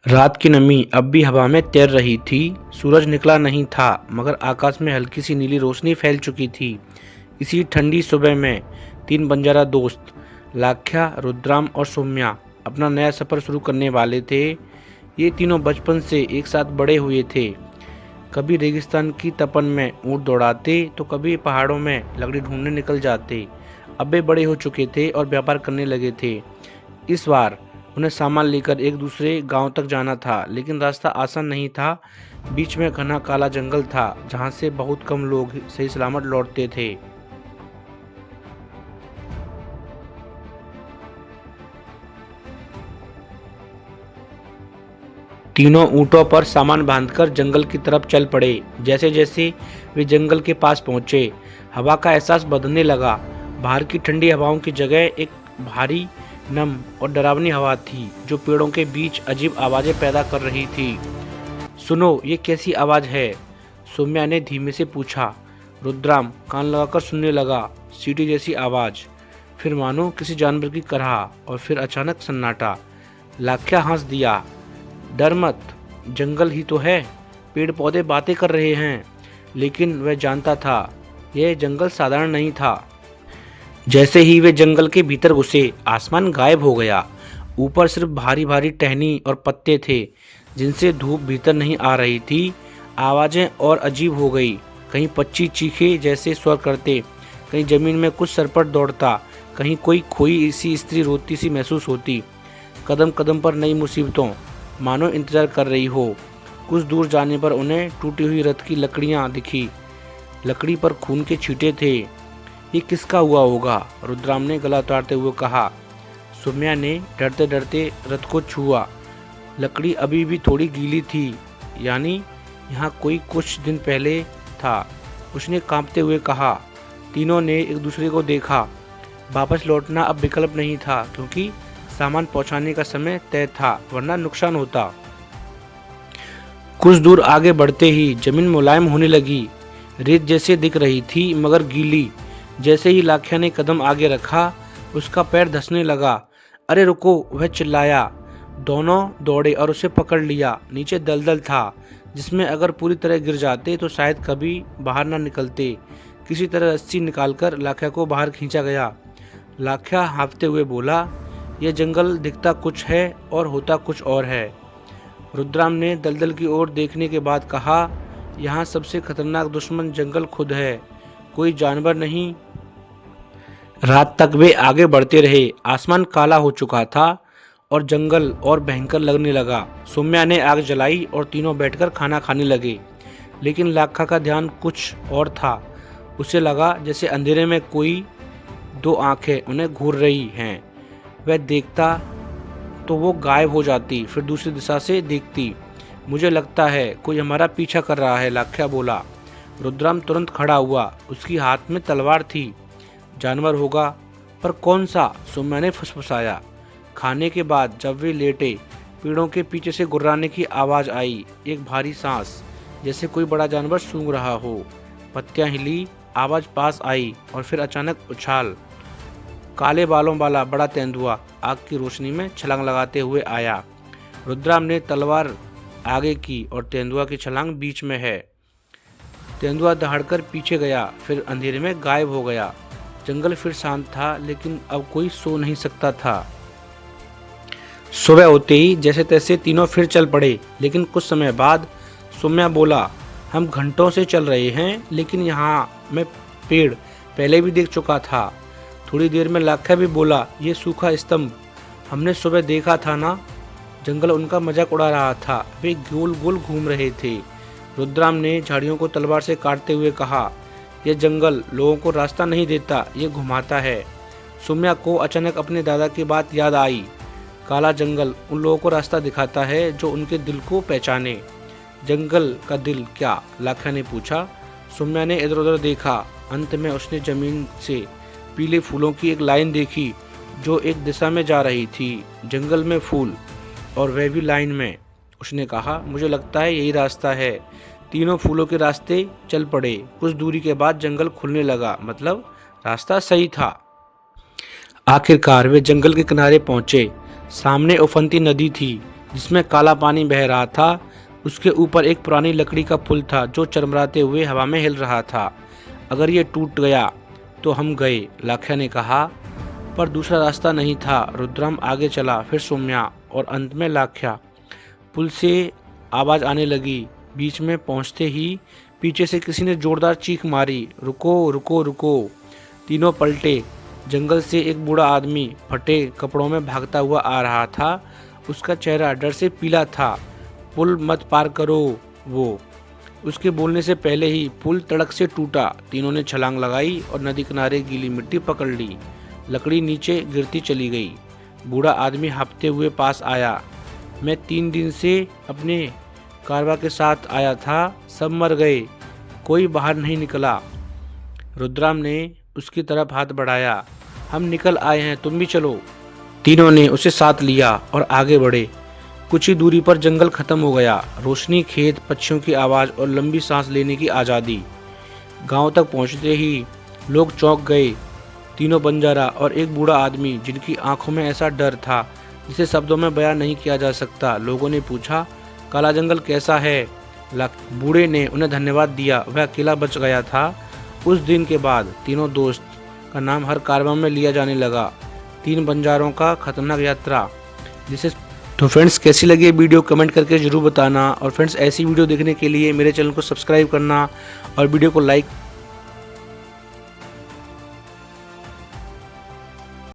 रात की नमी अब भी हवा में तैर रही थी। सूरज निकला नहीं था, मगर आकाश में हल्की सी नीली रोशनी फैल चुकी थी। इसी ठंडी सुबह में तीन बंजारा दोस्त लाख्या, रुद्राम और सौम्या अपना नया सफ़र शुरू करने वाले थे। ये तीनों बचपन से एक साथ बड़े हुए थे। कभी रेगिस्तान की तपन में ऊँट दौड़ाते तो कभी पहाड़ों में लकड़ी ढूंढने निकल जाते। अब वे बड़े हो चुके थे और व्यापार करने लगे थे। इस बार उन्हें सामान लेकर एक दूसरे गांव तक जाना था, लेकिन रास्ता आसान नहीं था। बीच में घना काला जंगल था, जहां से बहुत कम लोग सही सलामत लौटते थे। तीनों ऊँटों पर सामान बांधकर जंगल की तरफ चल पड़े। जैसे जैसे वे जंगल के पास पहुंचे, हवा का एहसास बदलने लगा। बाहर की ठंडी हवाओं की जगह एक भारी, नम और डरावनी हवा थी, जो पेड़ों के बीच अजीब आवाजें पैदा कर रही थी। सुनो, ये कैसी आवाज है? सौम्या ने धीमे से पूछा। रुद्राम कान लगाकर सुनने लगा। सीटी जैसी आवाज, फिर मानो किसी जानवर की करहा, और फिर अचानक सन्नाटा। लाख्या हंस दिया। डर मत, जंगल ही तो है। पेड़ पौधे बातें कर रहे हैं। लेकिन वह जानता था, यह जंगल साधारण नहीं था। जैसे ही वे जंगल के भीतर घुसे, आसमान गायब हो गया। ऊपर सिर्फ भारी भारी टहनी और पत्ते थे, जिनसे धूप भीतर नहीं आ रही थी। आवाज़ें और अजीब हो गई। कहीं पक्षी चीखे जैसे स्वर करते, कहीं जमीन में कुछ सरपट दौड़ता, कहीं कोई खोई सी स्त्री रोती सी महसूस होती। कदम कदम पर नई मुसीबतों, मानो इंतजार कर रही हो। कुछ दूर जाने पर उन्हें टूटी हुई रथ की लकड़ियाँ दिखी। लकड़ी पर खून के छींटे थे। ये किसका हुआ होगा? रुद्राम ने गला उतारते हुए कहा। सौम्या ने डरते डरते रथ को छुआ। लकड़ी अभी भी थोड़ी गीली थी, यानी यहाँ कोई कुछ दिन पहले था। उसने कांपते हुए कहा। तीनों ने एक दूसरे को देखा। वापस लौटना अब विकल्प नहीं था, क्योंकि सामान पहुंचाने का समय तय था, वरना नुकसान होता। कुछ दूर आगे बढ़ते ही जमीन मुलायम होने लगी। रेत जैसे दिख रही थी, मगर गीली। जैसे ही लाख्या ने कदम आगे रखा, उसका पैर धंसने लगा। अरे रुको, वह चिल्लाया। दोनों दौड़े और उसे पकड़ लिया। नीचे दलदल था, जिसमें अगर पूरी तरह गिर जाते तो शायद कभी बाहर न निकलते। किसी तरह रस्सी निकालकर लाख्या को बाहर खींचा गया। लाख्या हाँफते हुए बोला, यह जंगल दिखता कुछ है और होता कुछ और है। रुद्राम ने दलदल की ओर देखने के बाद कहा, यहाँ सबसे खतरनाक दुश्मन जंगल खुद है, कोई जानवर नहीं। रात तक वे आगे बढ़ते रहे। आसमान काला हो चुका था और जंगल और भयंकर लगने लगा। सौम्या ने आग जलाई और तीनों बैठकर खाना खाने लगे। लेकिन लाखा का ध्यान कुछ और था। उसे लगा जैसे अंधेरे में कोई दो आंखें उन्हें घूर रही हैं। वह देखता तो वो गायब हो जाती, फिर दूसरी दिशा से देखती। मुझे लगता है कोई हमारा पीछा कर रहा है, लाख्या बोला। रुद्राम तुरंत खड़ा हुआ। उसकी हाथ में तलवार थी। जानवर होगा, पर कौन सा? सौम्या ने फुसफुसाया। खाने के बाद जब वे लेटे, पेड़ों के पीछे से गुर्राने की आवाज़ आई। एक भारी सांस, जैसे कोई बड़ा जानवर सूंघ रहा हो। पत्तियां हिली, आवाज़ पास आई और फिर अचानक उछाल। काले बालों वाला बड़ा तेंदुआ आग की रोशनी में छलांग लगाते हुए आया। रुद्राम ने तलवार आगे की और तेंदुआ की छलांग बीच में है। तेंदुआ दहाड़कर पीछे गया, फिर अंधेरे में गायब हो गया। जंगल फिर शांत था, लेकिन अब कोई सो नहीं सकता था। सुबह होते ही जैसे तैसे तीनों फिर चल पड़े। लेकिन कुछ समय बाद सौम्या बोला, हम घंटों से चल रहे हैं, लेकिन यहाँ मैं पेड़ पहले भी देख चुका था। थोड़ी देर में लाख्या भी बोला, ये सूखा स्तंभ हमने सुबह देखा था ना। जंगल उनका मजाक उड़ा रहा था। वे गोल गोल घूम रहे थे। रुद्राम ने झाड़ियों को तलवार से काटते हुए कहा, यह जंगल लोगों को रास्ता नहीं देता, ये घुमाता है। सौम्या को अचानक अपने दादा की बात याद आई। काला जंगल उन लोगों को रास्ता दिखाता है जो उनके दिल को पहचाने। जंगल का दिल क्या? लाख्या ने पूछा। सौम्या ने इधर उधर देखा। अंत में उसने जमीन से पीले फूलों की एक लाइन देखी, जो एक दिशा में जा रही थी। जंगल में फूल, और वह भी लाइन में। उसने कहा, मुझे लगता है यही रास्ता है। तीनों फूलों के रास्ते चल पड़े। कुछ दूरी के बाद जंगल खुलने लगा, मतलब रास्ता सही था। आखिरकार वे जंगल के किनारे पहुंचे। सामने उफनती नदी थी, जिसमें काला पानी बह रहा था। उसके ऊपर एक पुरानी लकड़ी का पुल था जो चरमराते हुए हवा में हिल रहा था। अगर ये टूट गया तो हम गए, लाख्या ने कहा। पर दूसरा रास्ता नहीं था। रुद्रम आगे चला, फिर सौम्या और अंत में लाख्या। पुल से आवाज़ आने लगी। बीच में पहुंचते ही पीछे से किसी ने जोरदार चीख मारी, रुको रुको रुको। तीनों पलटे। जंगल से एक बूढ़ा आदमी फटे कपड़ों में भागता हुआ आ रहा था। उसका चेहरा डर से पीला था। पुल मत पार करो, वो। उसके बोलने से पहले ही पुल तड़क से टूटा। तीनों ने छलांग लगाई और नदी किनारे गीली मिट्टी पकड़ ली। लकड़ी नीचे गिरती चली गई। बूढ़ा आदमी हाँफते हुए पास आया। मैं 3 दिन से अपने कारवा के साथ आया था, सब मर गए, कोई बाहर नहीं निकला। रुद्राम ने उसकी तरफ हाथ बढ़ाया। हम निकल आए हैं, तुम भी चलो। तीनों ने उसे साथ लिया और आगे बढ़े। कुछ ही दूरी पर जंगल खत्म हो गया। रोशनी, खेत, पक्षियों की आवाज़ और लंबी सांस लेने की आज़ादी। गांव तक पहुंचते ही लोग चौंक गए। तीनों बंजारा और एक बूढ़ा आदमी जिनकी आंखों में ऐसा डर था जिसे शब्दों में बयान नहीं किया जा सकता। लोगों ने पूछा, काला जंगल कैसा है? बूढ़े ने उन्हें धन्यवाद दिया, वह अकेला बच गया था। उस दिन के बाद तीनों दोस्त का नाम हर कारवां में लिया जाने लगा। 3 बंजारों का खतरनाक यात्रा। जिसे तो फ्रेंड्स, कैसी लगी वीडियो कमेंट करके ज़रूर बताना। और फ्रेंड्स, ऐसी वीडियो देखने के लिए मेरे चैनल को सब्सक्राइब करना और वीडियो को लाइक